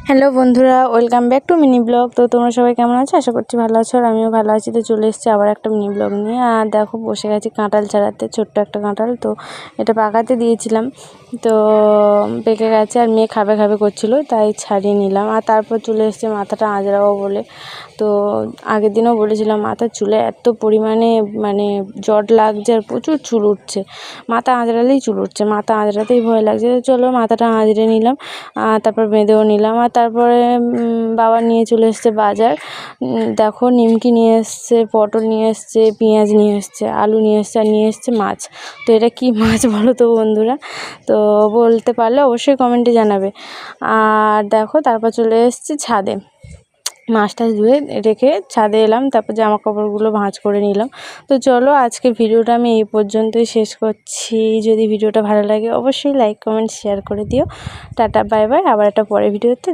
Hello বন্ধুরা, welcome back to mini blog. তো তোমরা সবাই কেমন আছো? আশা করছি ভালো আছো, আর আমিও ভালো আছি। তো চলে এসেছি আবার একটা মিনি ব্লগ নিয়ে। আর দেখো, বসে গেছি কাঁঠাল ছাড়াতে, ছোট্ট একটা কাঁঠাল। তো এটা পাকাতে দিয়েছিলাম, তো পেকে গেছে আর মেয়ে খাবে খাবে করছিলো, তাই ছাড়িয়ে নিলাম। আর তারপর চলে এসেছি মাথাটা আঁচড়াবো বলে। তো আগের দিনও বলেছিলাম মাথার চুলে এত পরিমাণে জট লাগছে আর প্রচুর চুল উঠছে। মাথা আঁচড়ালেই চুল উঠছে, মাথা আঁচড়াতেই ভয় লাগছে। তো চলো মাথাটা আঁচড়ে নিলাম, তারপর বেঁধেও নিলাম। আর তারপরে বাবা নিয়ে চলে এসছে বাজার। দেখো, নিমকি নিয়ে এসছে, পটল নিয়ে এসছে, পেঁয়াজ নিয়ে এসছে, আলু নিয়ে এসছে, আর নিয়ে এসছে মাছ। তো এটা কি মাছ বলো তো বন্ধুরা? তো বলতে পারলে অবশ্যই কমেন্টে জানাবে। আর দেখো, তারপর চলে এসছি ছাদে, মাছটা ধুয়ে রেখে ছাদে এলাম, তারপর জামা কাপড়গুলো ভাঁজ করে নিলাম। তো চলো, আজকের ভিডিওটা আমি এই পর্যন্তই শেষ করছি। যদি ভিডিওটা ভালো লাগে অবশ্যই লাইক কমেন্ট শেয়ার করে দিও। টাটা, বাই বাই, আবার একটা পরের ভিডিওতে